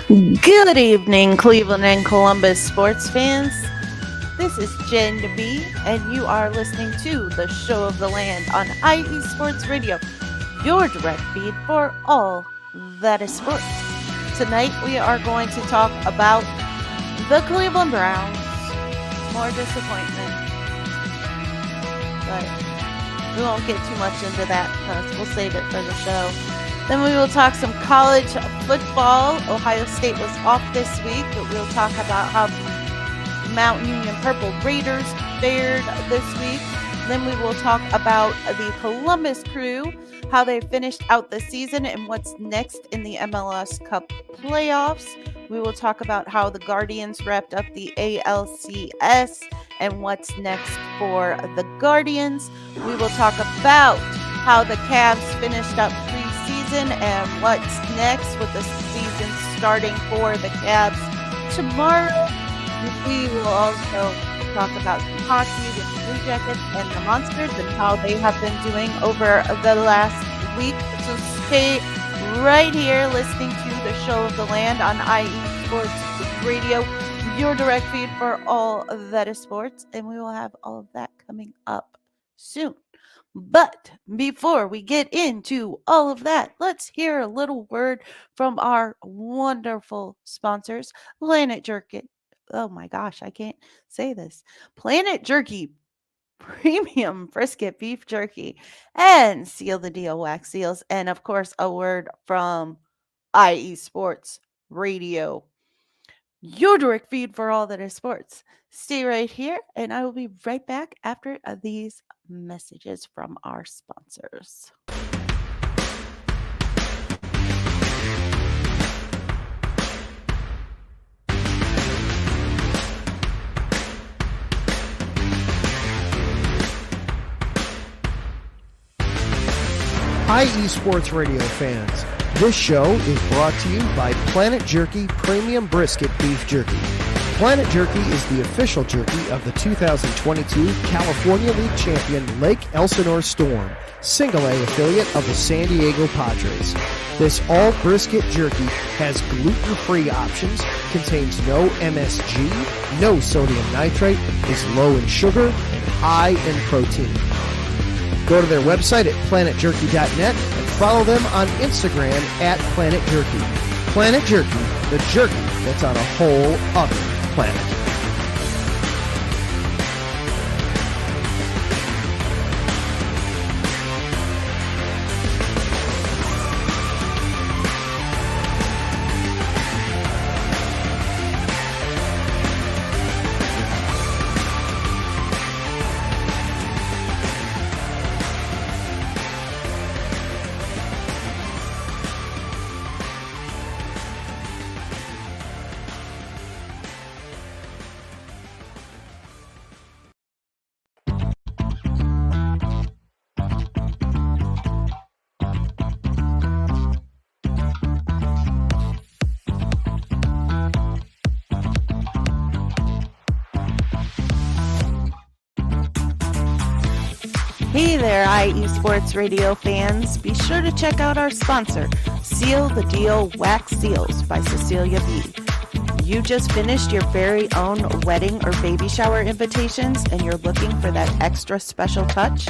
Good evening, Cleveland and Columbus sports fans. This is Jenn B, and you are listening to the Show of the Land on IE Sports Radio, your direct feed for all that is sports. Tonight, we are going to talk about the Cleveland Browns. More disappointment, but we won't get too much into that because we'll save it for the show. Then we will talk some college football. Ohio State was off this week, but we'll talk about how the Mountain Union Purple Raiders fared this week. Then we will talk about the Columbus Crew, how they finished out the season and what's next in the MLS Cup playoffs. We will talk about how the Guardians wrapped up the ALCS and what's next for the Guardians. We will talk about how the Cavs finished up preseason and what's next with the season starting for the Cavs tomorrow. We will also talk about some hockey with the Blue Jackets and the Monsters and how they have been doing over the last week. So stay right here listening to the Show of the Land on IE Sports Radio, your direct feed for all that is sports. And we will have all of that coming up soon. But before we get into all of that, let's hear a little word from our wonderful sponsors, Planet Jerky. Oh my gosh, I can't say this. Planet Jerky Premium Brisket Beef Jerky and Seal the Deal Wax Seals. And of course, a word from IE Sports Radio, your direct feed for all that is sports. Stay right here, and I will be right back after these messages from our sponsors. IE Sports Radio fans, this show is brought to you by Planet Jerky Premium Brisket Beef Jerky. Planet Jerky is the official jerky of the 2022 California League champion Lake Elsinore Storm, Single A affiliate of the San Diego Padres. This all brisket jerky has gluten-free options, contains no MSG, no sodium nitrate, is low in sugar, and high in protein. Go to their website at planetjerky.net and follow them on Instagram at Planet Jerky. Planet Jerky, the jerky that's on a whole other planet. Hey there, IE Sports Radio fans. Be sure to check out our sponsor, Seal the Deal Wax Seals by Cecilia B. You just finished your very own wedding or baby shower invitations and you're looking for that extra special touch?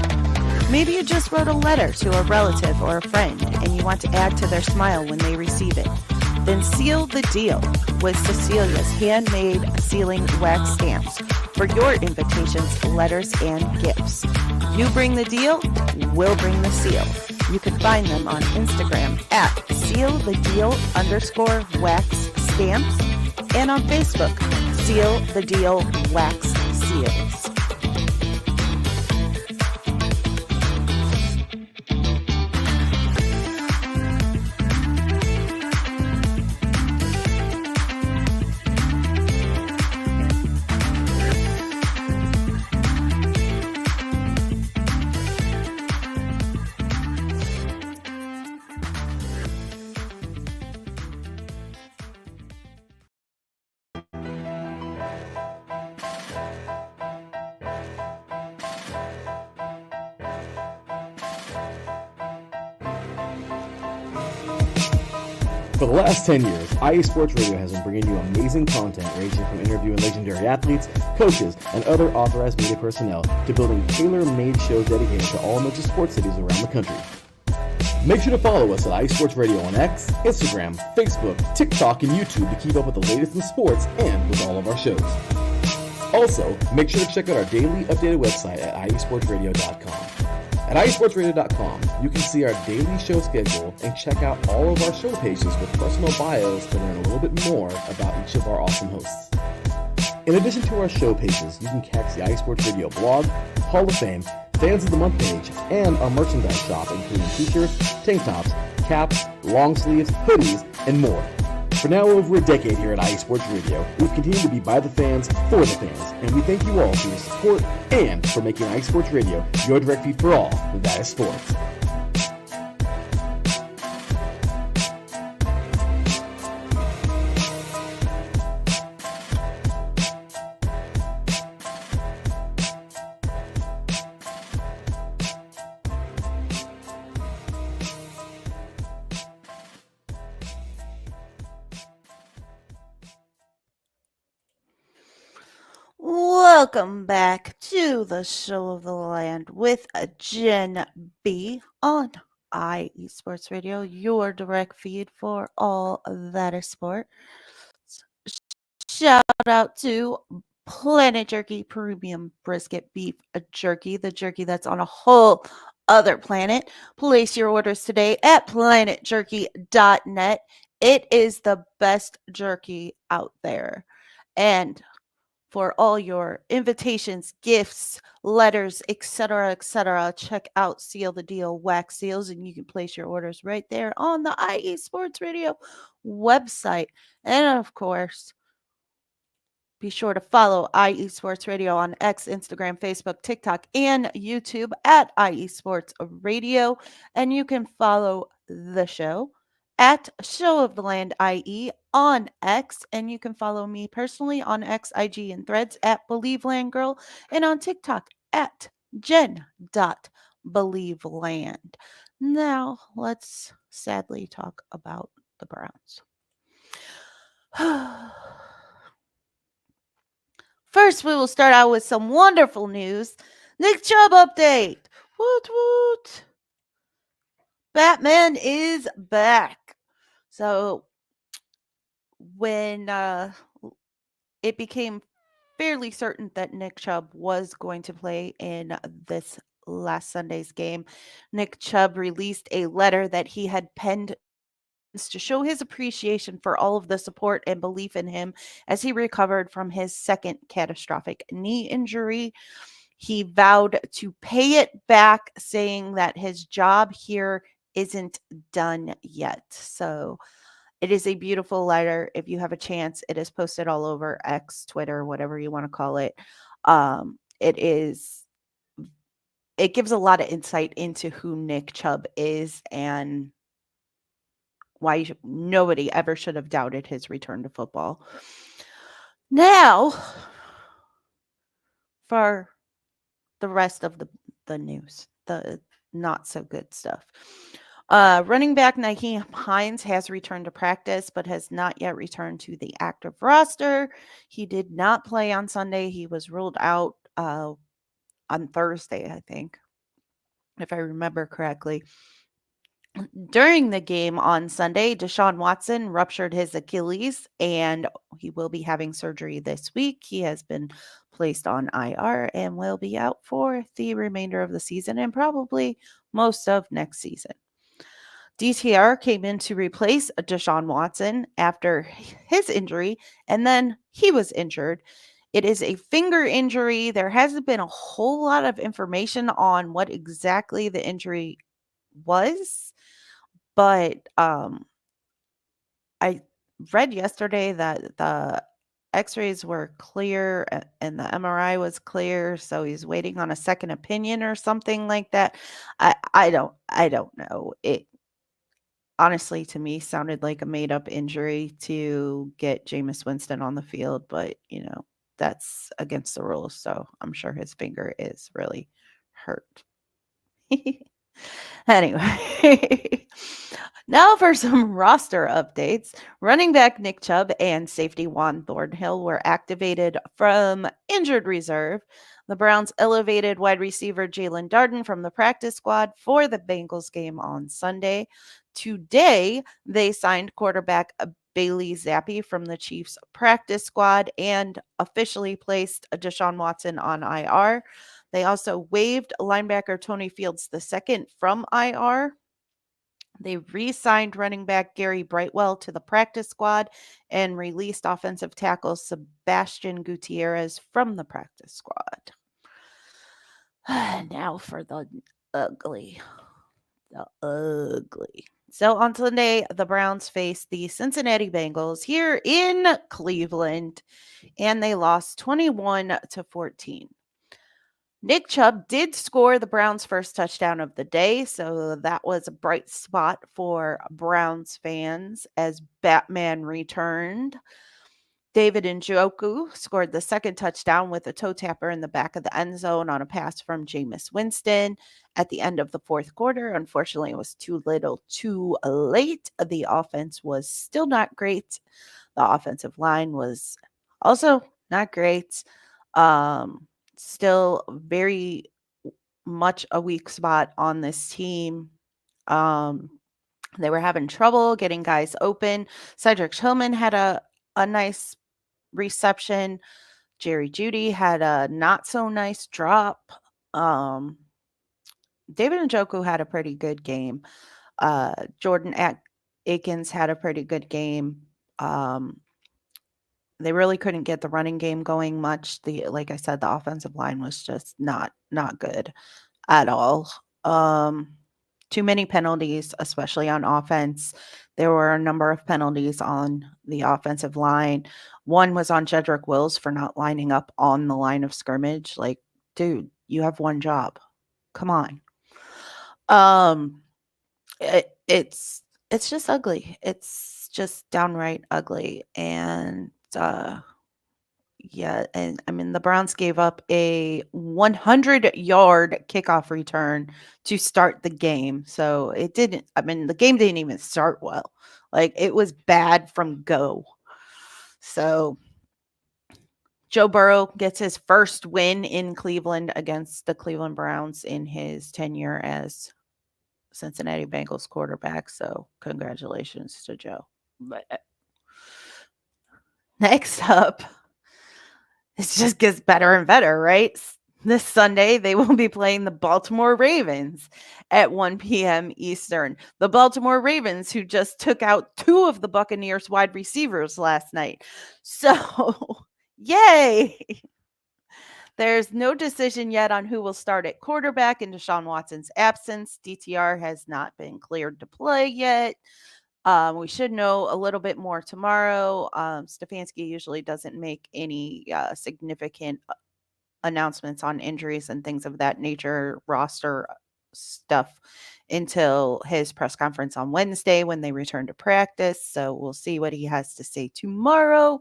Maybe you just wrote a letter to a relative or a friend and you want to add to their smile when they receive it. Then seal the deal with Cecilia's handmade sealing wax stamps for your invitations, letters, and gifts. You bring the deal, we'll bring the seal. You can find them on Instagram at sealthedeal_wax stamps and on Facebook, Seal the Deal Wax Seals. For the last 10 years, IE Sports Radio has been bringing you amazing content ranging from interviewing legendary athletes, coaches, and other authorized media personnel to building tailor-made shows dedicated to all major sports cities around the country. Make sure to follow us at IE Sports Radio on X, Instagram, Facebook, TikTok, and YouTube to keep up with the latest in sports and with all of our shows. Also, make sure to check out our daily updated website at iesportsradio.com. At iesportsradio.com, you can see our daily show schedule and check out all of our show pages with personal bios to learn a little bit more about each of our awesome hosts. In addition to our show pages, you can catch the iSports Radio blog, Hall of Fame, Fans of the Month page, and our merchandise shop including t-shirts, tank tops, caps, long sleeves, hoodies, and more. For now over a decade here at IE Sports Radio, we've continued to be by the fans, for the fans, and we thank you all for your support and for making IE Sports Radio your direct feed for all that is sports. Welcome back to the show of the land with a Jenn B on IE Sports Radio, your direct feed for all that is sport. Shout out to Planet Jerky Premium Brisket Beef Jerky, the jerky that's on a whole other planet. Place your orders today at planetjerky.net. It is the best jerky out there. And for all your invitations, gifts, letters, etc., check out Seal the Deal Wax Seals, and you can place your orders right there on the IE Sports Radio website. And of course, be sure to follow IE Sports Radio on X, Instagram, Facebook, TikTok, and YouTube at IE Sports Radio. And you can follow the show at Show of the Land IE on X. And you can follow me personally on X, IG, and Threads at BelieveLandGirl, and on TikTok at Jen.BelieveLand. Now, let's sadly talk about the Browns. First, we will start out with some wonderful news. Nick Chubb update. Woot woot. Batman is back. So, when it became fairly certain that Nick Chubb was going to play in this last Sunday's game, Nick Chubb released a letter that he had penned to show his appreciation for all of the support and belief in him as he recovered from his second catastrophic knee injury. He vowed to pay it back, saying that his job here isn't done yet. So it is a beautiful letter. If you have a chance, it is posted all over X, Twitter, whatever you want to call it. It gives a lot of insight into who Nick Chubb is and why nobody ever should have doubted his return to football. Now, for the rest of the news, the not so good stuff. Running back Nyheim Hines has returned to practice, but has not yet returned to the active roster. He did not play on Sunday. He was ruled out on Thursday, I think, if I remember correctly. During the game on Sunday, Deshaun Watson ruptured his Achilles, and he will be having surgery this week. He has been placed on IR and will be out for the remainder of the season and probably most of next season. DTR came in to replace Deshaun Watson after his injury, and then he was injured. It is a finger injury. There hasn't been a whole lot of information on what exactly the injury was. But I read yesterday that the x-rays were clear and the MRI was clear, so he's waiting on a second opinion or something like that. I don't know. It honestly, to me, sounded like a made-up injury to get Jameis Winston on the field, but, that's against the rules, so I'm sure his finger is really hurt. Anyway, Now for some roster updates. Running back Nick Chubb and safety Juan Thornhill were activated from injured reserve. The Browns elevated wide receiver Jalen Darden from the practice squad for the Bengals game on Sunday. Today, they signed quarterback Bailey Zappi from the Chiefs practice squad and officially placed Deshaun Watson on IR. They also waived linebacker Tony Fields II from IR. They re signed running back Gary Brightwell to the practice squad and released offensive tackle Sebastian Gutierrez from the practice squad. Now for the ugly. The ugly. So on Sunday, the Browns faced the Cincinnati Bengals here in Cleveland, and they lost 21-14. Nick Chubb did score the Browns' first touchdown of the day, so that was a bright spot for Browns fans as Batman returned. David Njoku scored the second touchdown with a toe tapper in the back of the end zone on a pass from Jameis Winston at the end of the fourth quarter. Unfortunately, it was too little too late. The offense was still not great. The offensive line was also not great. Still very much a weak spot on this team. They were having trouble getting guys open. Cedric Tillman had a nice reception. Jerry Judy had a not so nice drop. David Njoku had a pretty good game. Jordan Akins had a pretty good game. They really couldn't get the running game going much. Like I said, the offensive line was just not good at all. Too many penalties, especially on offense. There were a number of penalties on the offensive line. One was on Jedrick Wills for not lining up on the line of scrimmage. Like, dude, you have one job. Come on. Um, it's just ugly. It's just downright ugly, and yeah, and I mean, the Browns gave up a 100-yard kickoff return to start the game. So it didn't, I mean, the game didn't even start well. Like, it was bad from go. So Joe Burrow gets his first win in Cleveland against the Cleveland Browns in his tenure as Cincinnati Bengals quarterback. So congratulations to Joe. But next up, it just gets better and better, right? This Sunday, they will be playing the Baltimore Ravens at 1 p.m. Eastern. The Baltimore Ravens, who just took out two of the Buccaneers wide receivers last night. So, yay! There's no decision yet on who will start at quarterback in Deshaun Watson's absence. DTR has not been cleared to play yet. We should know a little bit more tomorrow. Stefanski usually doesn't make any significant announcements on injuries and things of that nature, roster stuff, until his press conference on Wednesday when they return to practice. So we'll see what he has to say tomorrow.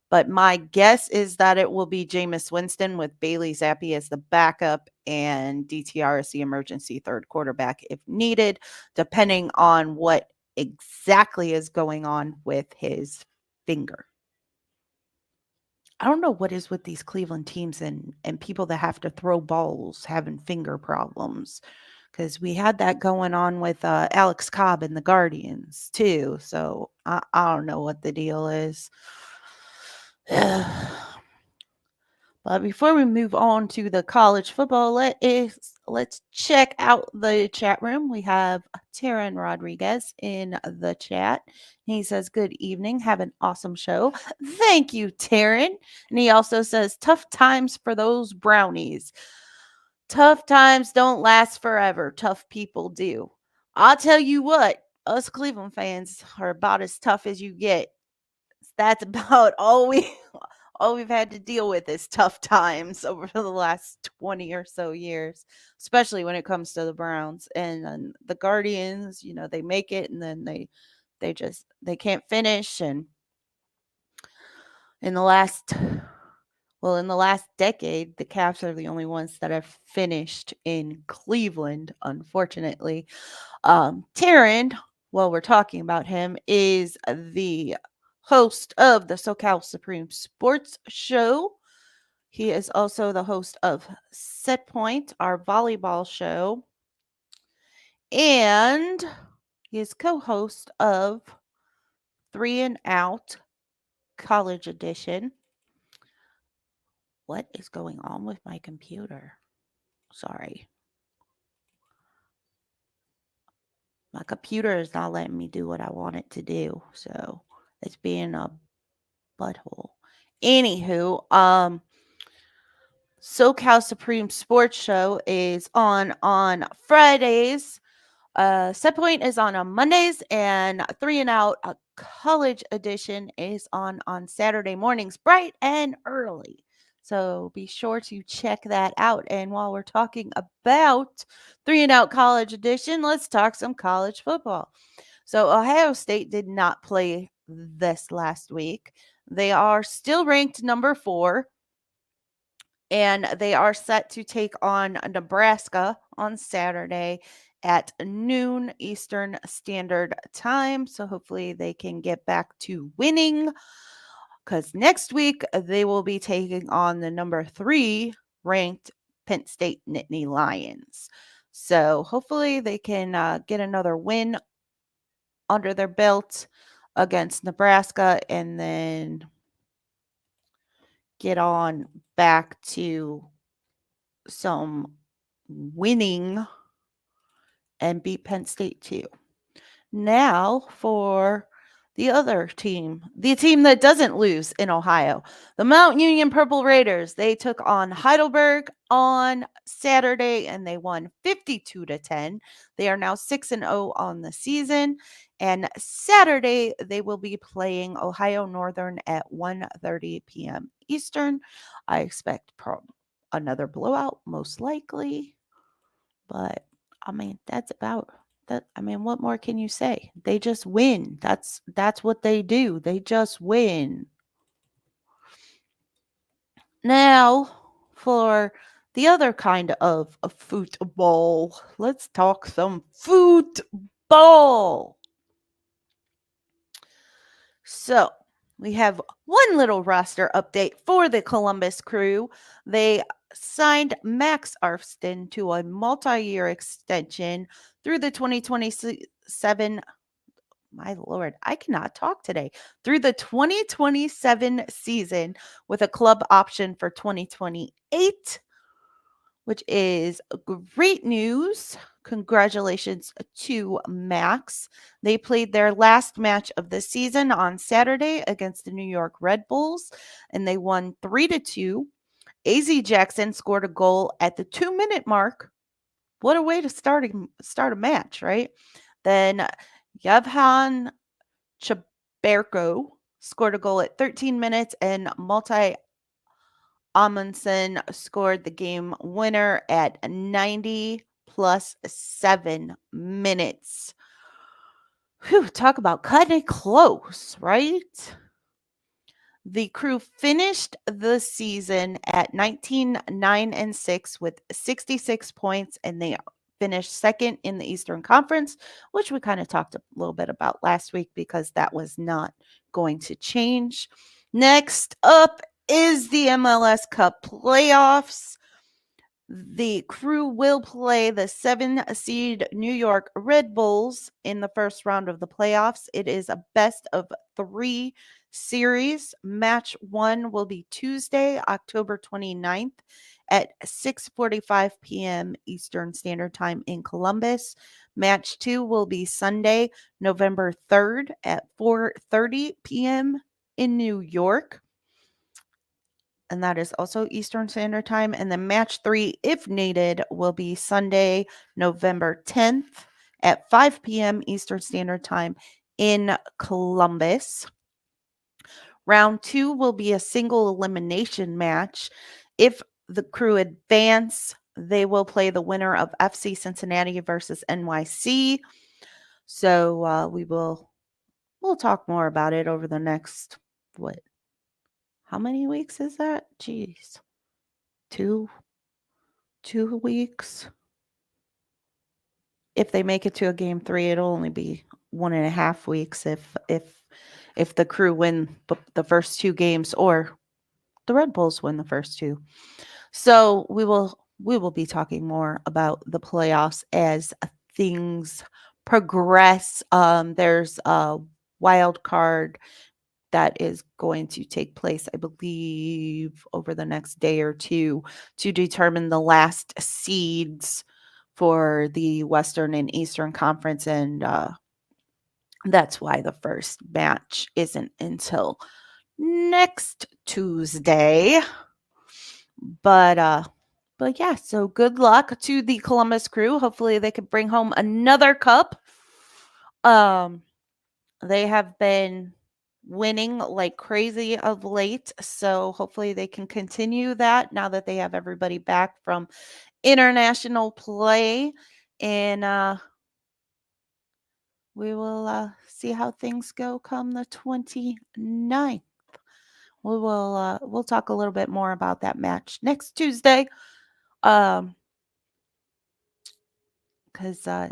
But my guess is that it will be Jameis Winston with Bailey Zappi as the backup and DTR as the emergency third quarterback if needed, depending on what exactly is going on with his finger. I don't know what is with these Cleveland teams and people that have to throw balls having finger problems, because we had that going on with Alex Cobb and the Guardians too. So I don't know what the deal is. But before we move on to the college football, let's check out the chat room. We have Taryn Rodriguez in the chat. He says, "Good evening. Have an awesome show." Thank you, Taryn. And he also says, "Tough times for those brownies. Tough times don't last forever. Tough people do." I'll tell you what, us Cleveland fans are about as tough as you get. That's about all we've had to deal with is tough times over the last 20 or so years, especially when it comes to the Browns and the Guardians. They make it and then they can't finish. And in the last decade, the Cavs are the only ones that have finished in Cleveland, unfortunately. Taryn, while we're talking about him, is the host of the SoCal Supreme Sports Show. He is also the host of Set Point, our volleyball show, and he is co-host of Three and Out College Edition. What is going on with my computer? Sorry. My computer is not letting me do what I want it to do, so it's being a butthole. Anywho, SoCal Supreme Sports Show is on Fridays. Set Point is on Mondays, and Three and Out, a college edition, is on Saturday mornings, bright and early. So be sure to check that out. And while we're talking about Three and Out College Edition, let's talk some college football. So Ohio State did not play this last week. They are still ranked number 4, and they are set to take on Nebraska on Saturday at noon Eastern Standard Time. So hopefully they can get back to winning, because next week they will be taking on the number 3 ranked Penn State Nittany Lions. So hopefully they can get another win under their belt against Nebraska, and then get on back to some winning and beat Penn State too. Now for the other team, the team that doesn't lose in Ohio, the Mount Union Purple Raiders. They took on Heidelberg on Saturday and they won 52-10. They are now 6-0 on the season. And Saturday they will be playing Ohio Northern at 1:30 p.m. Eastern. I expect another blowout, most likely. But I mean, that's about that. I mean, what more can you say? They just win. That's what they do. They just win. Now, for the other kind of football, let's talk some football. So, we have one little roster update for the Columbus Crew. They signed Max Arfston to a multi-year extension through the 2027. My Lord, I cannot talk today. Through the 2027 season with a club option for 2028, which is great news. Congratulations to Max. They played their last match of the season on Saturday against the New York Red Bulls, and they won 3-2. AZ Jackson scored a goal at the 2-minute mark. What a way to start a match, right? Then Yevhan Chaberko scored a goal at 13 minutes, and Multi Amundsen scored the game winner at 90 plus 7 minutes. Whew, talk about cutting it close, right? The Crew finished the season at 19-9-6 with 66 points, and they finished second in the Eastern Conference, which we kind of talked a little bit about last week because that was not going to change. Next up is the MLS Cup playoffs. The Crew will play the 7-seed New York Red Bulls in the first round of the playoffs. It is a best of 3 series. Match 1 will be Tuesday, October 29th at 6:45 p.m. Eastern Standard Time in Columbus. Match 2 will be Sunday, November 3rd at 4:30 p.m. in New York. And that is also Eastern Standard Time. And then match 3, if needed, will be Sunday, November 10th at 5 p.m. Eastern Standard Time in Columbus. Round 2 will be a single elimination match. If the Crew advance, they will play the winner of FC Cincinnati versus NYC. So we'll talk more about it over the next, how many weeks is that? Jeez. 2 weeks. if they make it to a game 3, it'll only be 1.5 weeks if the Crew win the first 2 games or the Red Bulls win the first 2. So we will be talking more about the playoffs as things progress. There's a wild card that is going to take place, I believe, over the next day or 2 to determine the last seeds for the Western and Eastern Conference, and that's why the first match isn't until next Tuesday. But yeah, so good luck to the Columbus Crew. Hopefully they can bring home another cup. They have been winning like crazy of late, so hopefully they can continue that now that they have everybody back from international play, and we will see how things go come the 29th. We'll talk a little bit more about that match next Tuesday, because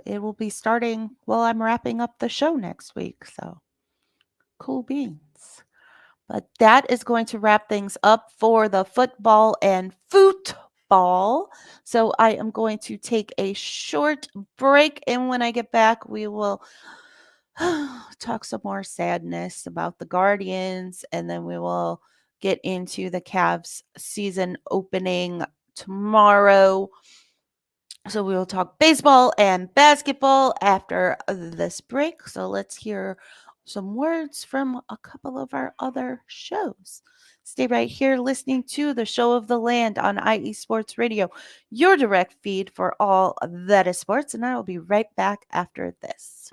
it will be starting while I'm wrapping up the show next week. So cool beans. But that is going to wrap things up for the football and football. So I am going to take a short break, and when I get back, we will talk some more sadness about the Guardians, and then we will get into the Cavs season opening tomorrow. So we will talk baseball and basketball after this break. So let's hear some words from a couple of our other shows. Stay right here listening to the Show of the Land on IE Sports Radio, your direct feed for all that is sports, and I will be right back after this.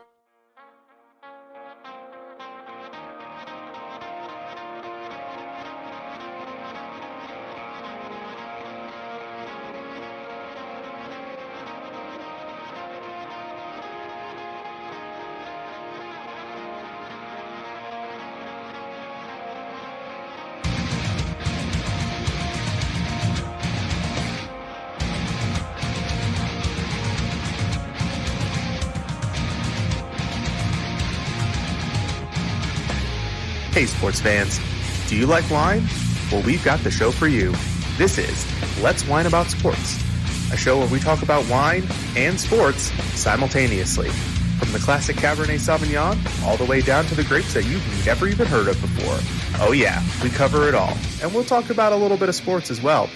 Hey sports fans, do you like wine? Well, we've got the show for you. This is Let's Wine About Sports, a show where we talk about wine and sports simultaneously. From the classic Cabernet Sauvignon all the way down to the grapes that you've never even heard of before. Oh yeah, we cover it all. And we'll talk about a little bit of sports as well.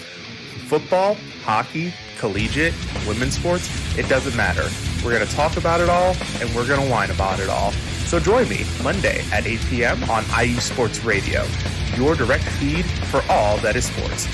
Football, hockey, collegiate, women's sports, it doesn't matter. We're going to talk about it all, and we're going to whine about it all. So join me Monday at 8 p.m. on IE Sports Radio, your direct feed for all that is sports.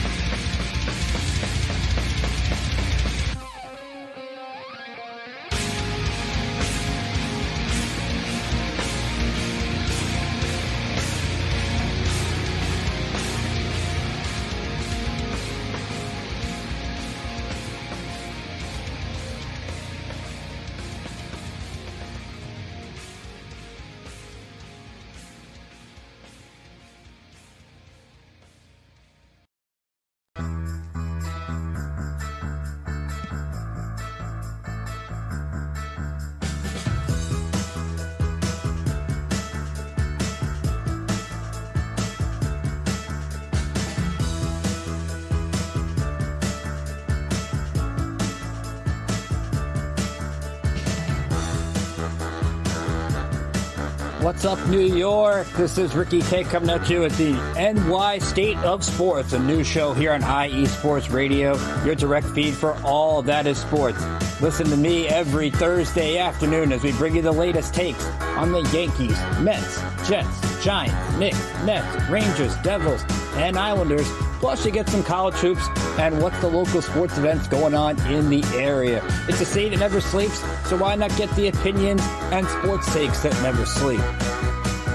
What's up, New York? This is Ricky K coming at you at the NY State of Sports, a new show here on IE Sports Radio, your direct feed for all that is sports. Listen to me every Thursday afternoon as we bring you the latest takes on the Yankees, Mets, Jets, Giants, Knicks, Nets, Rangers, Devils, and Islanders. Plus, you get some college hoops and what's the local sports events going on in the area. It's a state that never sleeps, so why not get the opinions and sports takes that never sleep?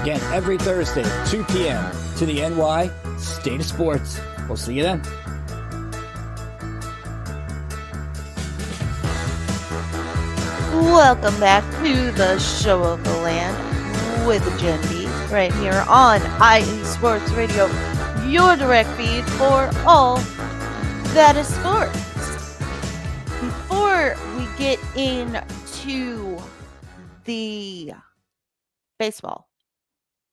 Again, every Thursday, 2 p.m. to the NY State of Sports. We'll see you then. Welcome back to the Show of the Land with Jenn B right here on IE Sports Radio, your direct feed for all that is sports. Before we get into to the baseball.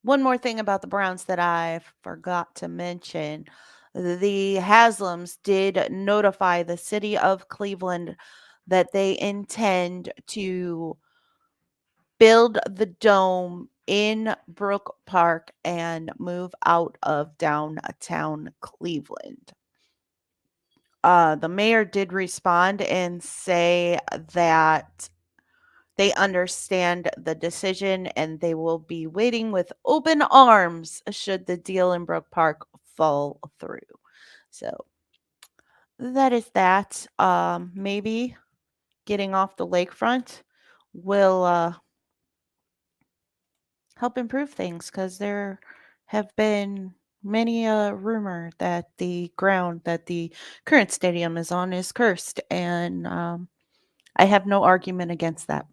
One more thing about the Browns that I forgot to mention. The Haslams did notify the city of Cleveland that they intend to build the dome in Brook Park and move out of downtown Cleveland. The mayor did respond and say that they understand the decision and they will be waiting with open arms should the deal in Brook Park fall through. So that is that. Maybe getting off the lakefront will help improve things because there have been many a rumor that the ground that the current stadium is on is cursed, and I have no argument against that.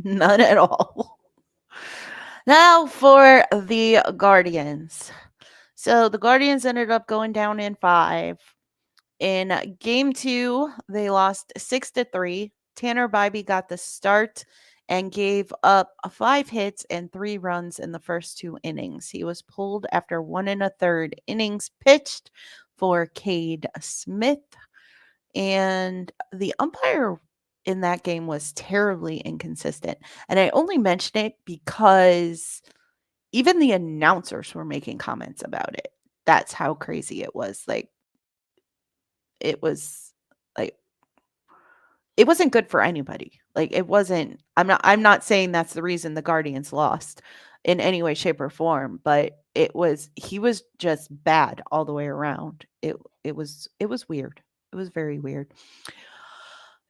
None at all. Now for the Guardians. So the Guardians ended up going down in 5. In game 2, they lost 6-3. Tanner Bybee got the start and gave up 5 hits and 3 runs in the first 2 innings. He was pulled after 1 1/3 innings pitched for Cade Smith. And the umpire in that game was terribly inconsistent. And I only mention it because even the announcers were making comments about it. That's how crazy it was. It was like it wasn't good for anybody. It wasn't I'm not saying that's the reason the Guardians lost in any way, shape, or form, but he was just bad all the way around. It was weird. It was very weird.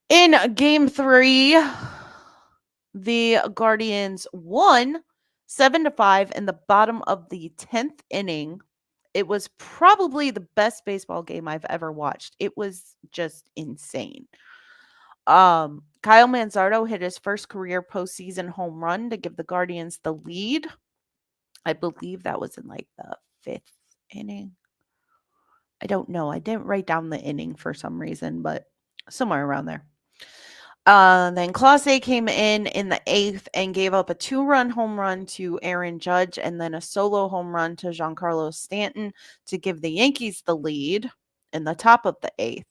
In game 3, the Guardians won 7-5 in the bottom of the 10th inning. It was probably the best baseball game I've ever watched. It was just insane. Kyle Manzardo hit his first career postseason home run to give the Guardians the lead. I believe that was in the 5th inning. I don't know. I didn't write down the inning for some reason, but somewhere around there. Then Clase came in the 8th and gave up a 2-run home run to Aaron Judge and then a solo home run to Giancarlo Stanton to give the Yankees the lead in the top of the 8th.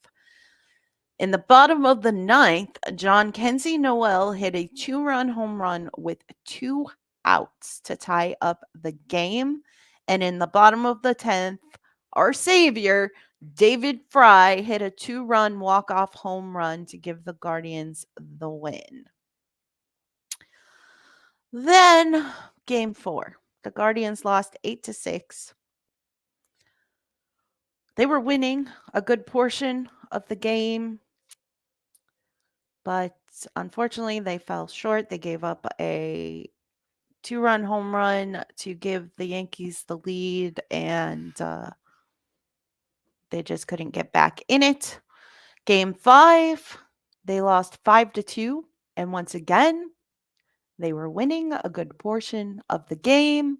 In the bottom of the 9th, John Kenzie Noel hit a 2-run home run with 2 outs to tie up the game. And in the bottom of the 10th, our savior, David Fry, hit a 2-run walk-off home run to give the Guardians the win. Then, game 4. The Guardians lost 8-6. They were winning a good portion of the game, but unfortunately, they fell short. They gave up a 2-run home run to give the Yankees the lead, and they just couldn't get back in it. Game 5, they lost 5-2, and once again, they were winning a good portion of the game,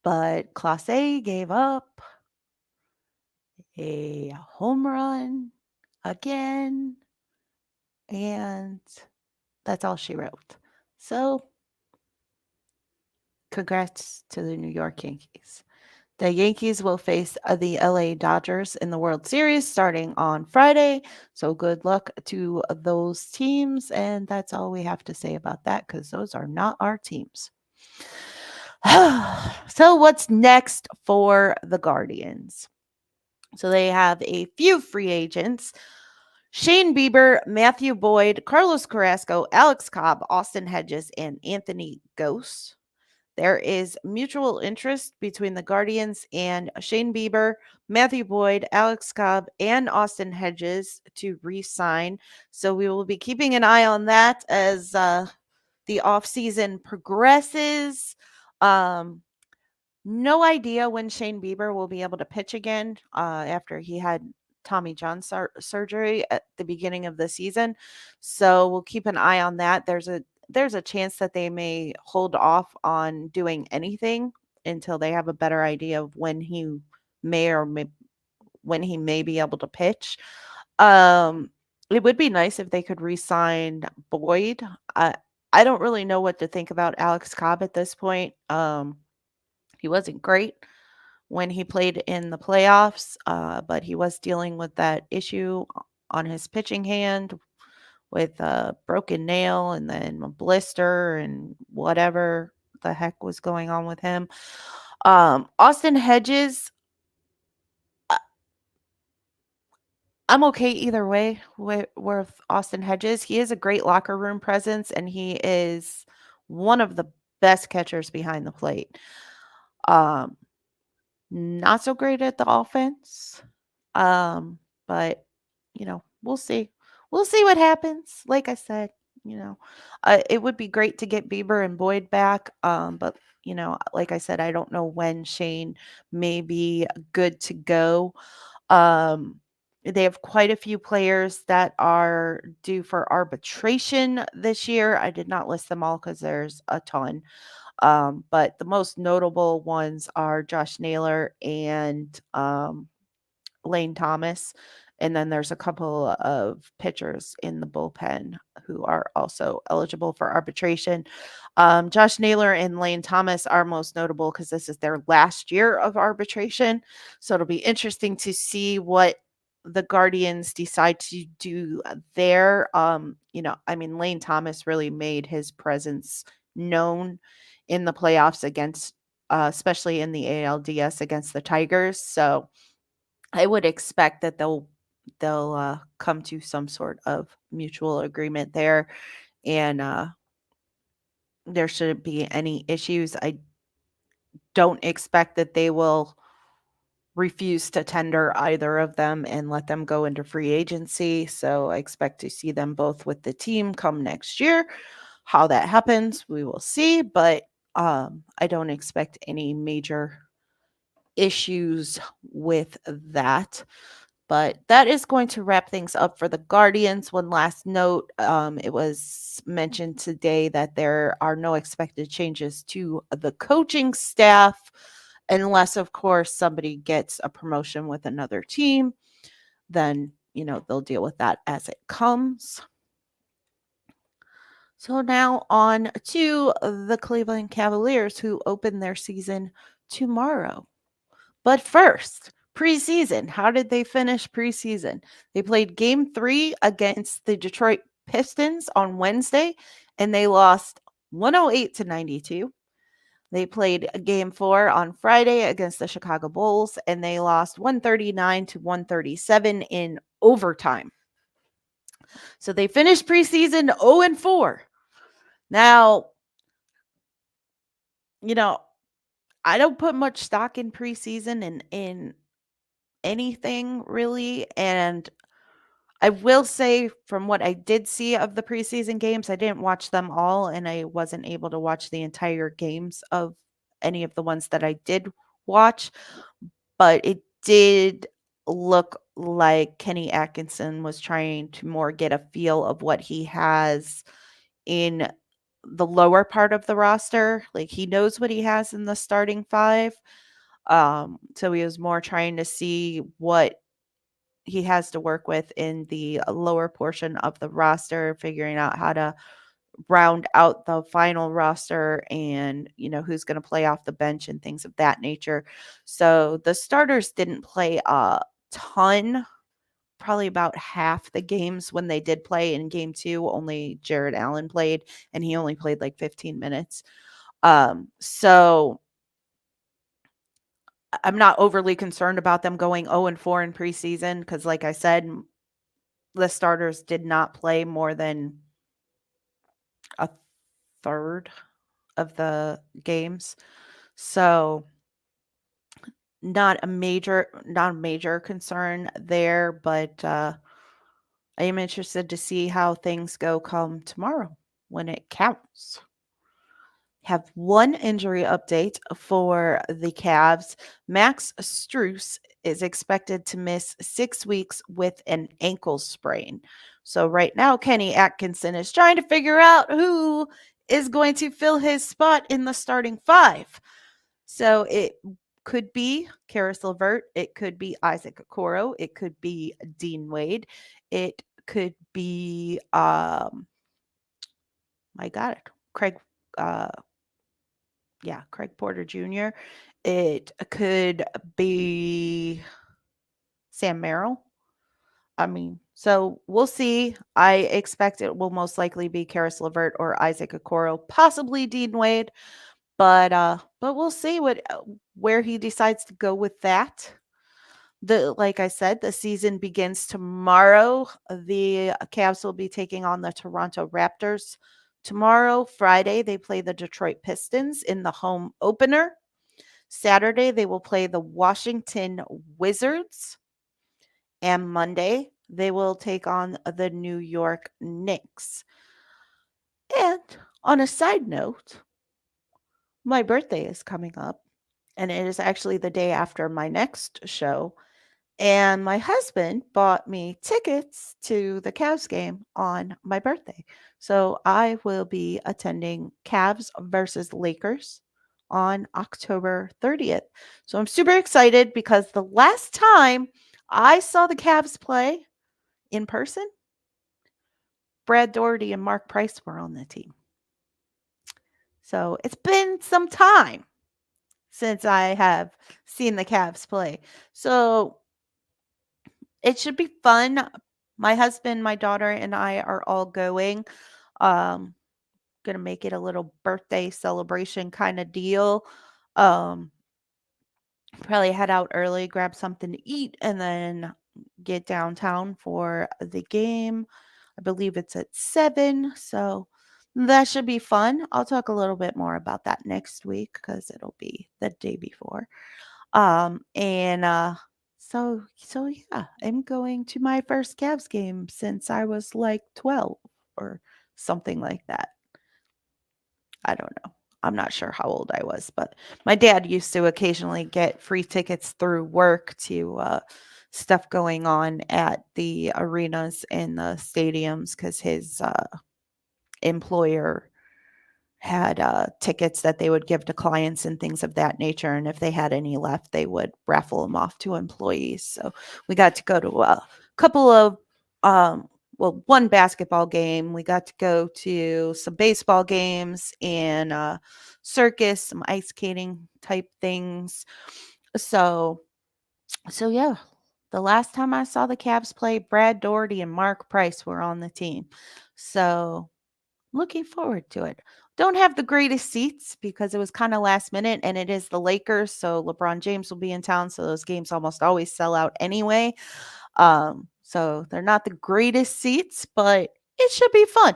but Clase gave up a home run again, and that's all she wrote. So, congrats to the New York Yankees. The Yankees will face the LA Dodgers in the World Series starting on Friday. So good luck to those teams. And that's all we have to say about that because those are not our teams. So what's next for the Guardians? So they have a few free agents. Shane Bieber, Matthew Boyd, Carlos Carrasco, Alex Cobb, Austin Hedges, and Anthony Gose. There is mutual interest between the Guardians and Shane Bieber, Matthew Boyd, Alex Cobb, and Austin Hedges to re-sign. So we will be keeping an eye on that as the offseason progresses. No idea when Shane Bieber will be able to pitch again after he had Tommy John surgery at the beginning of the season. So we'll keep an eye on that. There's a chance that they may hold off on doing anything until they have a better idea of when he may be able to pitch. It would be nice if they could re-sign Boyd. I I don't really know what to think about Alex Cobb at this point. He wasn't great when he played in the playoffs, but he was dealing with that issue on his pitching hand with a broken nail and then a blister and whatever the heck was going on with him. Austin Hedges, I- I'm okay either way with Austin Hedges. He is a great locker room presence and he is one of the best catchers behind the plate. Um, Not so great at the offense. Um, but we'll see. We'll see what happens. Like I said, it would be great to get Bieber and Boyd back. But like I said, I don't know when Shane may be good to go. Um, they have quite a few players that are due for arbitration this year. I did not list them all because there's a ton. But the most notable ones are Josh Naylor and Lane Thomas. And then there's a couple of pitchers in the bullpen who are also eligible for arbitration. Josh Naylor and Lane Thomas are most notable because this is their last year of arbitration. So it'll be interesting to see what the Guardians decide to do there. I mean, Lane Thomas really made his presence known in the playoffs against, especially in the ALDS against the Tigers. So I would expect that they'll come to some sort of mutual agreement there, and there shouldn't be any issues. I don't expect that they will refuse to tender either of them and let them go into free agency. So I expect to see them both with the team come next year. How that happens, we will see, but I don't expect any major issues with that. But that is going to wrap things up for the Guardians. One last note, it was mentioned today that there are no expected changes to the coaching staff unless, of course, somebody gets a promotion with another team. Then, they'll deal with that as it comes. So now on to the Cleveland Cavaliers, who open their season tomorrow. But first, preseason. How did they finish preseason? They played game 3 against the Detroit Pistons on Wednesday, and they lost 108-92. They played game 4 on Friday against the Chicago Bulls, and they lost 139-137 in overtime. So they finished preseason 0-4. Now, I don't put much stock in preseason and in anything really. And I will say from what I did see of the preseason games, I didn't watch them all and I wasn't able to watch the entire games of any of the ones that I did watch, but it did look like Kenny Atkinson was trying to more get a feel of what he has in the lower part of the roster. Like he knows what he has in the starting five. So he was more trying to see what he has to work with in the lower portion of the roster, figuring out how to round out the final roster and, who's going to play off the bench and things of that nature. So the starters didn't play a ton, probably about half the games when they did play. In game 2, only Jared Allen played and he only played like 15 minutes. So I'm not overly concerned about them going 0-4 in preseason because, like I said, the starters did not play more than a third of the games. So not a major concern there, but I am interested to see how things go come tomorrow when it counts. Have one injury update for the Cavs. Max Strus is expected to miss 6 weeks with an ankle sprain. So right now, Kenny Atkinson is trying to figure out who is going to fill his spot in the starting five. So it could be Karis LeVert. It could be Isaac Okoro. It could be Dean Wade. It could be my God, Craig uh Craig Porter Jr. It could be Sam Merrill. I mean, so we'll see. I expect it will most likely be Karis LeVert or Isaac Okoro, possibly Dean Wade, but we'll see where he decides to go with that. Like I said, the season begins tomorrow. The Cavs will be taking on the Toronto Raptors. Tomorrow, Friday, they play the Detroit Pistons in the home opener. Saturday, they will play the Washington Wizards. And Monday, they will take on the New York Knicks. And on a side note, my birthday is coming up, and it is actually the day after my next show. And my husband bought me tickets to the Cavs game on my birthday. So I will be attending Cavs versus Lakers on October 30th. So I'm super excited because the last time I saw the Cavs play in person, Brad Daugherty and Mark Price were on the team. So it's been some time since I have seen the Cavs play. So it should be fun. My husband, my daughter, and I are all going. Gonna make it a little birthday celebration kind of deal. Um, Probably head out early, grab something to eat, and then get downtown for the game. I believe it's at 7, so that should be fun. I'll talk a little bit more about that next week because it'll be the day before. So yeah, I'm going to my first Cavs game since I was like 12 or something like that. I don't know. I'm not sure how old I was, but my dad used to occasionally get free tickets through work to stuff going on at the arenas and the stadiums because his employer had tickets that they would give to clients and things of that nature. And if they had any left, they would raffle them off to employees. So we got to go to a couple of, one basketball game. We got to go to some baseball games and circus, some ice skating type things. So yeah, the last time I saw the Cavs play, Brad Daugherty and Mark Price were on the team. So looking forward to it. Don't have the greatest seats because it was kind of last minute and it is the Lakers. So LeBron James will be in town. So those games almost always sell out anyway. So they're not the greatest seats, but it should be fun.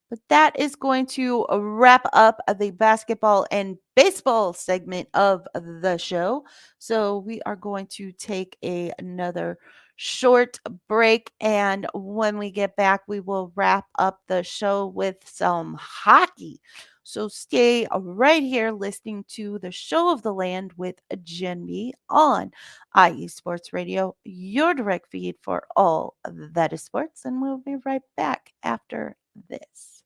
But that is going to wrap up the basketball and baseball segment of the show. So we are going to take another short break. And when we get back, we will wrap up the show with some hockey. So stay right here listening to the Show of the Land with Jenn B on IE Sports Radio, your direct feed for all that is sports. And we'll be right back after this.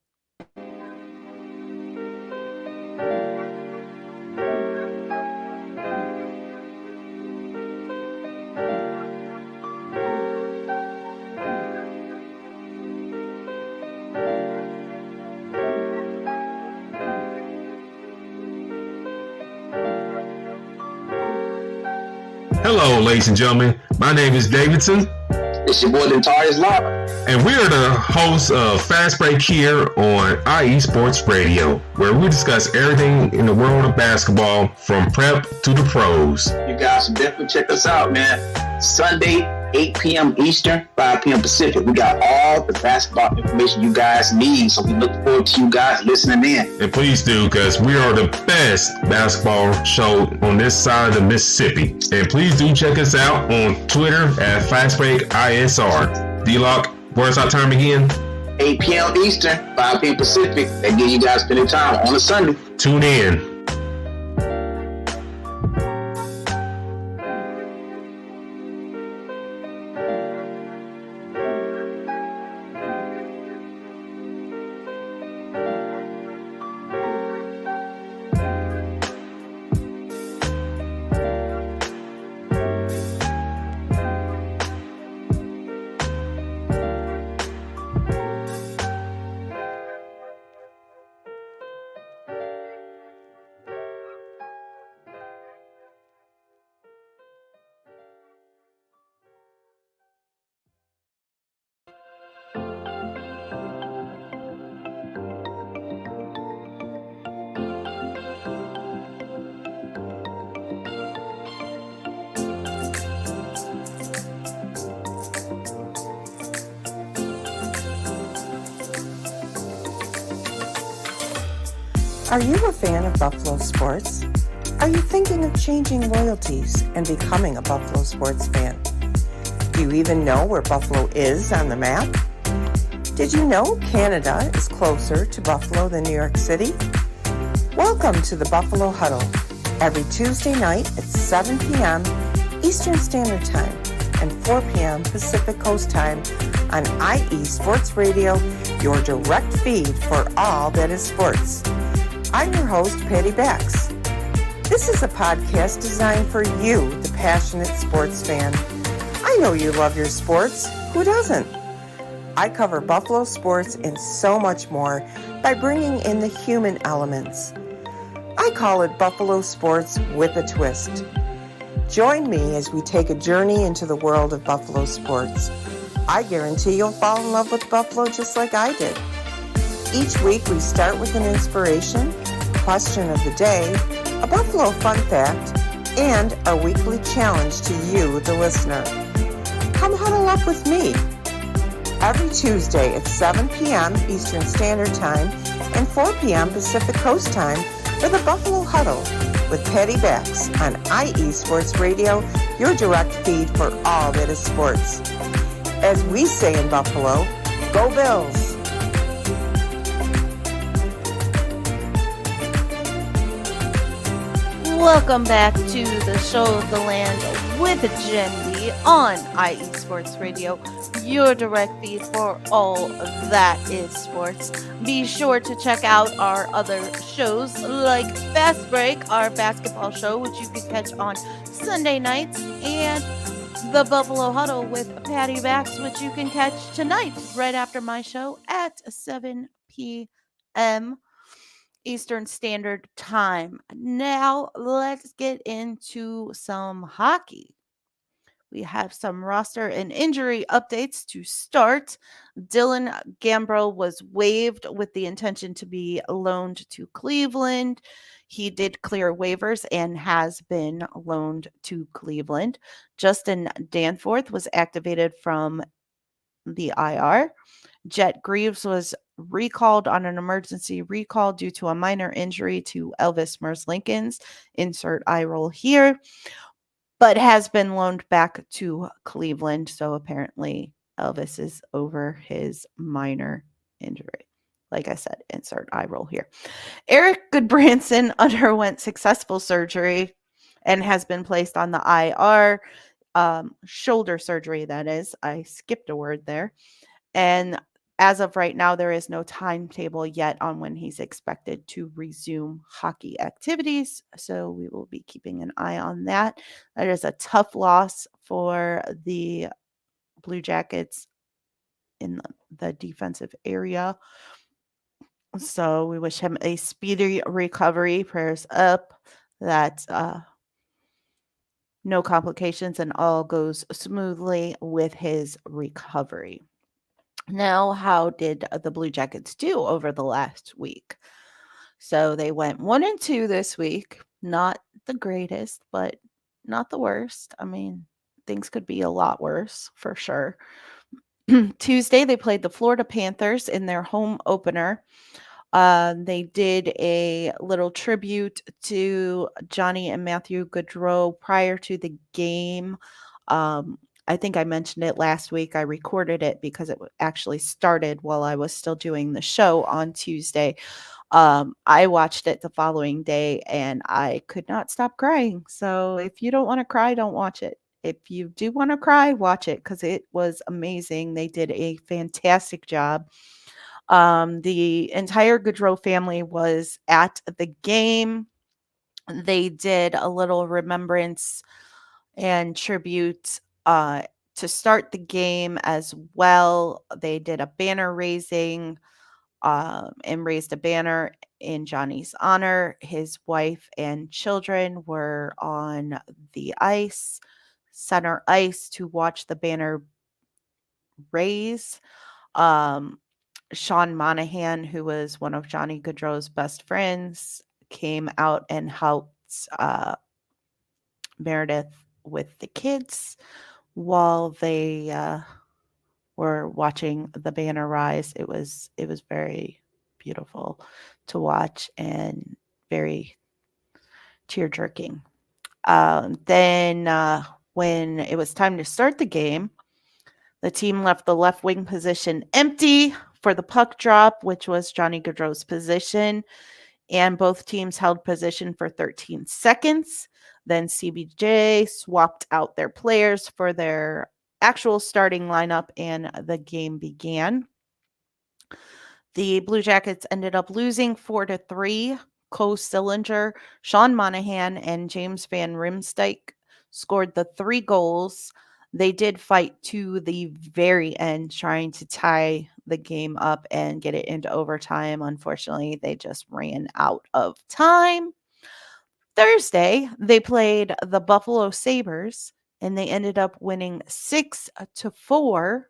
Hello, ladies and gentlemen. My name is Davidson. It's your boy, Dentarius Lava. And we are the hosts of Fast Break here on IE Sports Radio, where we discuss everything in the world of basketball from prep to the pros. You guys should definitely check us out, man. Sunday, 8 p.m. Eastern, 5 p.m. Pacific. We got all the basketball information you guys need, so we look forward to you guys listening in. And please do, because we are the best basketball show on this side of the Mississippi. And please do check us out on Twitter at FastBreakISR. D-Lock, where's our time again? 8 p.m. Eastern, 5 p.m. Pacific. That give you guys plenty of time on a Sunday. Tune in. Are you a fan of Buffalo sports? Are you thinking of changing loyalties and becoming a Buffalo sports fan? Do you even know where Buffalo is on the map? Did you know Canada is closer to Buffalo than New York City? Welcome to the Buffalo Huddle, every Tuesday night at 7 p.m. Eastern Standard Time and 4 p.m. Pacific Coast Time on IE Sports Radio, your direct feed for all that is sports. I'm your host, Patty Bax. This is a podcast designed for you, the passionate sports fan. I know you love your sports. Who doesn't? I cover Buffalo sports and so much more by bringing in the human elements. I call it Buffalo Sports with a Twist. Join me as we take a journey into the world of Buffalo sports. I guarantee you'll fall in love with Buffalo just like I did. Each week we start with an inspiration, question of the day, a Buffalo fun fact, and our weekly challenge to you, the listener. Come huddle up with me every Tuesday at 7 p.m. Eastern Standard Time and 4 p.m. Pacific Coast Time for the Buffalo Huddle with Patty Bax on IE Sports Radio, your direct feed for all that is sports. As we say in Buffalo, go Bills! Welcome back to the show of the land with Jenn B on IE Sports Radio, your direct feed for all that is sports. Be sure to check out our other shows like Fast Break, our basketball show, which you can catch on Sunday nights, and the Buffalo Huddle with Patty Bax, which you can catch tonight right after my show at 7 p.m. Eastern Standard Time. Now, let's get into some hockey. We have some roster and injury updates to start. Dylan Gambrell was waived with the intention to be loaned to Cleveland. He did clear waivers and has been loaned to Cleveland. Justin Danforth was activated from the IR. Jet Greaves was recalled on an emergency recall due to a minor injury to Elvis Merzlikins. Insert eye roll here. But has been loaned back to Cleveland. So apparently Elvis is over his minor injury. Like I said, insert eye roll here. Eric Goodbranson underwent successful surgery and has been placed on the IR. Shoulder surgery, that is. I skipped a word there. And as of right now, there is no timetable yet on when he's expected to resume hockey activities. So we will be keeping an eye on that. That is a tough loss for the Blue Jackets in the defensive area. So we wish him a speedy recovery. Prayers up that no complications and all goes smoothly with his recovery. Now, how did the Blue Jackets do over the last week? So they went 1-2 this week. Not the greatest, but not the worst. I mean, things could be a lot worse for sure. Tuesday, they played the Florida Panthers in their home opener. They did a little tribute to Johnny and Matthew Gaudreau prior to the game. I think I mentioned it last week. I recorded it because it actually started while I was still doing the show on Tuesday. I watched it the following day and I could not stop crying. So if you don't want to cry, don't watch it. If you do want to cry, watch it because it was amazing. They did a fantastic job. The entire Gaudreau family was at the game. They did a little remembrance and tribute to start the game as well. They did a banner raising and raised a banner in Johnny's honor. His wife and children were on the ice, center ice, to watch the banner raise. Sean Monahan, who was one of Johnny Gaudreau's best friends, came out and helped Meredith with the kids while they were watching the banner rise. It was very beautiful to watch and very tear-jerking. Then when it was time to start the game, the team left the left wing position empty for the puck drop, which was Johnny Gaudreau's position, and both teams held position for 13 seconds. Then CBJ swapped out their players for their actual starting lineup, and the game began. The Blue Jackets ended up losing 4-3. Cole Sillinger, Sean Monahan, and James Van Riemsdyk scored the 3 goals. They did fight to the very end, trying to tie the game up and get it into overtime. Unfortunately, they just ran out of time. Thursday, they played the Buffalo Sabres, and they ended up winning 6-4.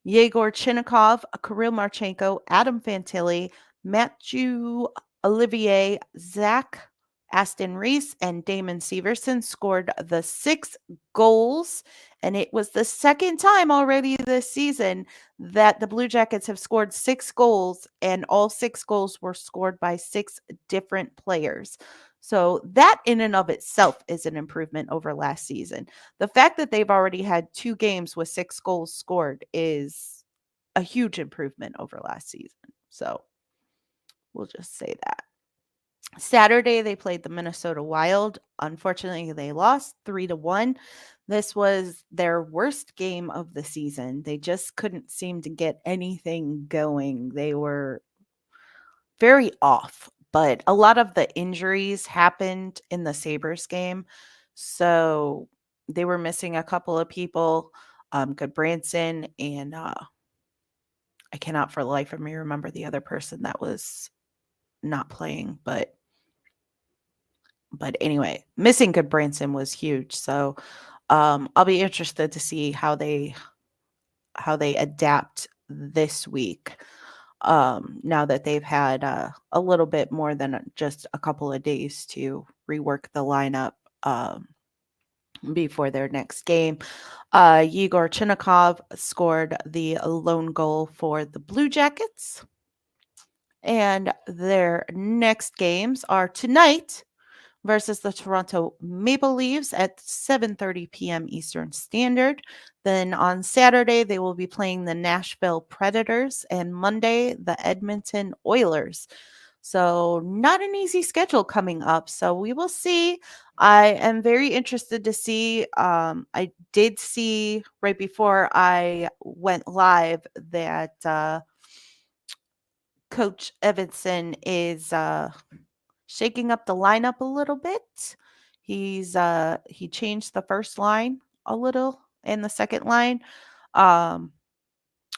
Yegor Chinnikov, Kirill Marchenko, Adam Fantilli, Matthew Olivier, Zach Aston Reese, and Damon Severson scored the 6 goals. And it was the second time already this season that the Blue Jackets have scored 6 goals, and all 6 goals were scored by 6 different players. So that in and of itself is an improvement over last season. The fact that they've already had 2 games with 6 goals scored is a huge improvement over last season. So we'll just say that. Saturday, they played the Minnesota Wild. Unfortunately, they lost 3-1. This was their worst game of the season. They just couldn't seem to get anything going. They were very off, but a lot of the injuries happened in the Sabres game. So they were missing a couple of people, Goodbranson, and I cannot for the life of me remember the other person that was not playing, but anyway, missing Goodbranson was huge. So I'll be interested to see how they adapt this week. Now that they've had a little bit more than just a couple of days to rework the lineup before their next game. Yegor Chinnikov scored the lone goal for the Blue Jackets. And their next games are tonight versus the Toronto Maple Leafs at 7:30 p.m. Eastern Standard. Then on Saturday, they will be playing the Nashville Predators, and Monday, the Edmonton Oilers. So not an easy schedule coming up. So we will see. I am very interested to see. I did see right before I went live that Coach Evanson is shaking up the lineup a little bit. He changed the first line a little and the second line.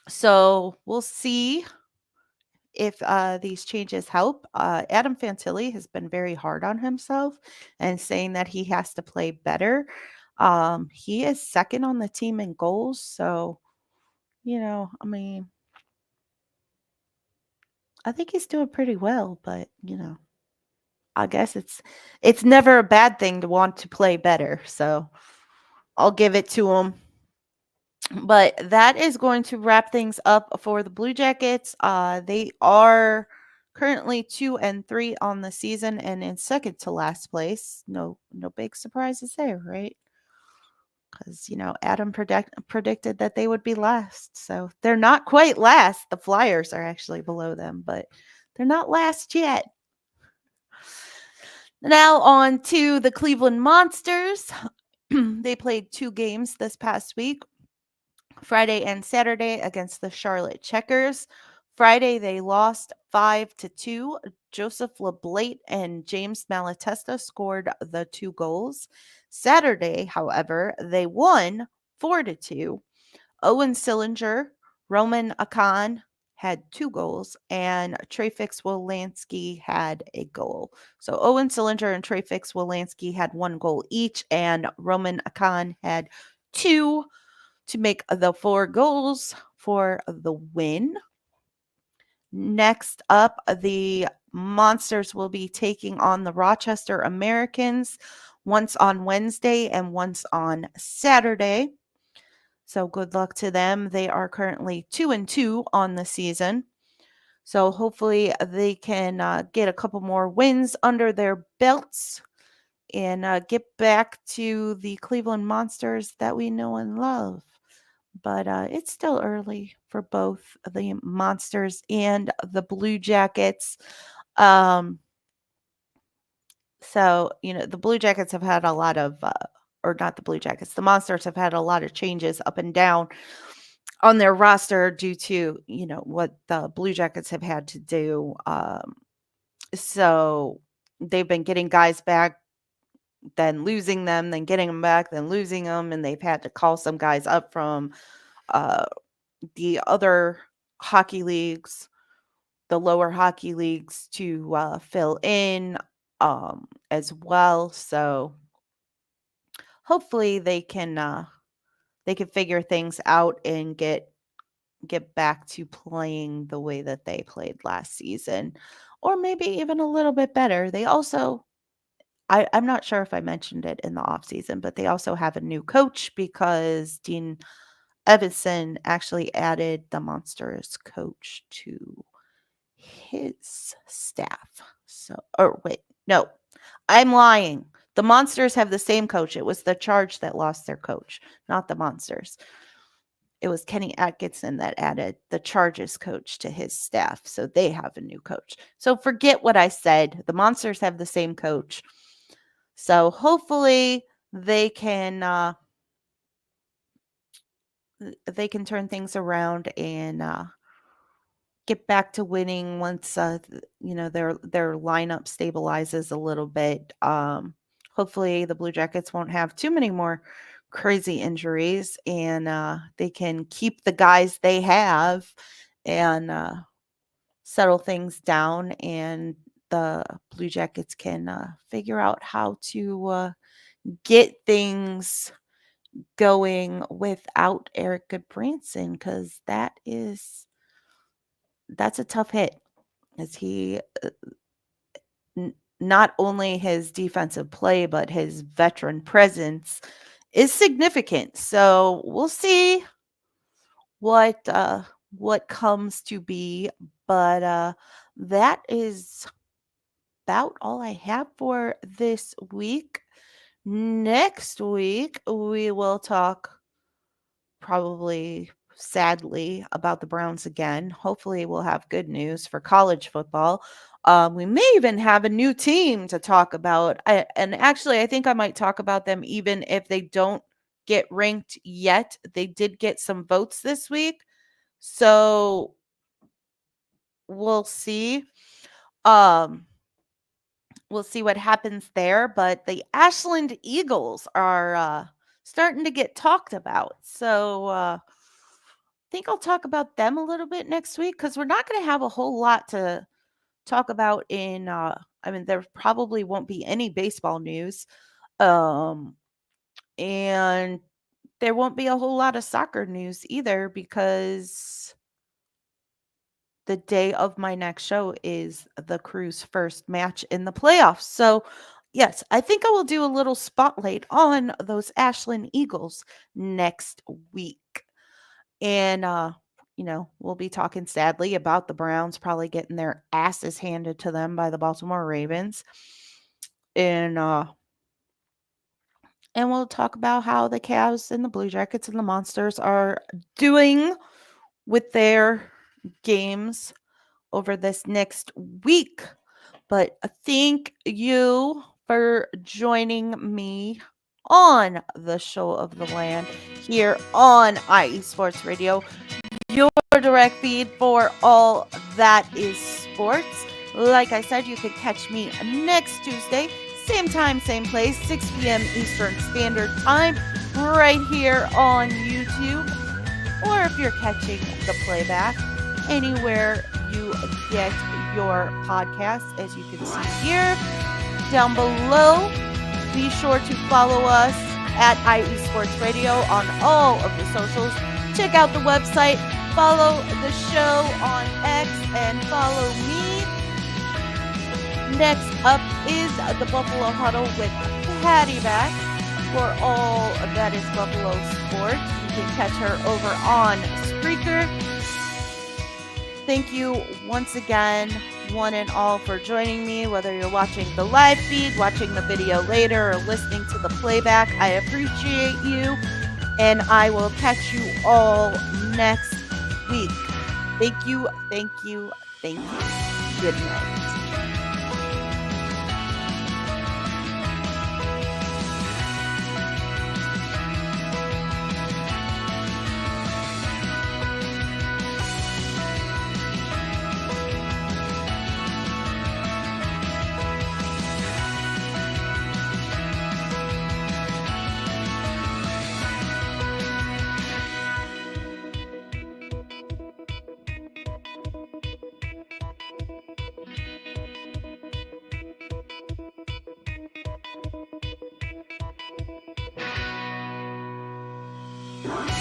So we'll see if these changes help. Adam Fantilli has been very hard on himself and saying that he has to play better. He is second on the team in goals. So, I mean, I think he's doing pretty well, but, I guess it's never a bad thing to want to play better. So I'll give it to him. But that is going to wrap things up for the Blue Jackets. They are currently 2-3 on the season and in second to last place. No big surprises there, right? Because Adam predicted that they would be last. So they're not quite last. The Flyers are actually below them, but they're not last yet. Now on to the Cleveland Monsters. They played 2 games this past week, Friday and Saturday, against the Charlotte Checkers. Friday, they lost 5-2. Joseph LeBlate and James Malatesta scored the 2 goals. Saturday, however, they won 4-2. Owen Sillinger, Roman Akan had 2 goals, and Treyfix Wolanski had a goal. So Owen Sillinger and Treyfix Wolanski had 1 goal each, and Roman Akan had 2 to make the 4 goals for the win. Next up, the Monsters will be taking on the Rochester Americans once on Wednesday and once on Saturday. So good luck to them. They are currently 2-2 on the season. So hopefully they can get a couple more wins under their belts and get back to the Cleveland Monsters that we know and love. But it's still early for both the Monsters and the Blue Jackets. So, the Blue Jackets have had a lot of, or not the Blue Jackets, the Monsters have had a lot of changes up and down on their roster due to, what the Blue Jackets have had to do. So they've been getting guys back, then losing them, then getting them back, then losing them. And they've had to call some guys up from the other hockey leagues, the lower hockey leagues, to fill in as well. So hopefully they can figure things out and get back to playing the way that they played last season, or maybe even a little bit better. They also, I'm not sure if I mentioned it in the off season, but they also have a new coach because Dean Evanson actually added the Monsters coach to his staff. So, or wait, no, I'm lying. The Monsters have the same coach. It was the Charge that lost their coach, not the Monsters. It was Kenny Atkinson that added the Chargers coach to his staff. So they have a new coach. So forget what I said. The Monsters have the same coach. So hopefully they can turn things around and get back to winning once their lineup stabilizes a little bit. Hopefully the Blue Jackets won't have too many more crazy injuries, and they can keep the guys they have and settle things down, and the Blue Jackets can figure out how to get things going without Eric Goodbranson, because that's a tough hit, as he not only his defensive play but his veteran presence is significant. So we'll see what comes to be, but that is about all I have for this week. Next week we will talk, probably sadly, about the Browns again. Hopefully we'll have good news for college football. We may even have a new team to talk about. And actually, I think I might talk about them even if they don't get ranked yet. They did get some votes this week. So we'll see. We'll see what happens there. But the Ashland Eagles are starting to get talked about. So I think I'll talk about them a little bit next week, because we're not going to have a whole lot to talk about there probably won't be any baseball news. And there won't be a whole lot of soccer news either, because the day of my next show is the Crew's first match in the playoffs. So, yes, I think I will do a little spotlight on those Ashland Eagles next week. And, we'll be talking sadly about the Browns probably getting their asses handed to them by the Baltimore Ravens. And we'll talk about how the Cavs and the Blue Jackets and the Monsters are doing with their games over this next week. But thank you for joining me on the Show of the Land here on IE Sports Radio, your direct feed for all that is sports. Like I said, you could catch me next Tuesday, same time, same place, 6 p.m. Eastern Standard Time, right here on YouTube. Or if you're catching the playback, anywhere you get your podcasts, as you can see here down below. Be sure to follow us at IE Sports Radio on all of the socials. Check out the website, follow the show on X, and follow me. Next up is the Buffalo Huddle with Patty back for all that is Buffalo sports. You can catch her over on Spreaker. Thank you once again, one and all, for joining me, whether you're watching the live feed, watching the video later, or listening to the playback. I appreciate you, and I will catch you all next week. Thank you, thank you, thank you. Good night. Bye.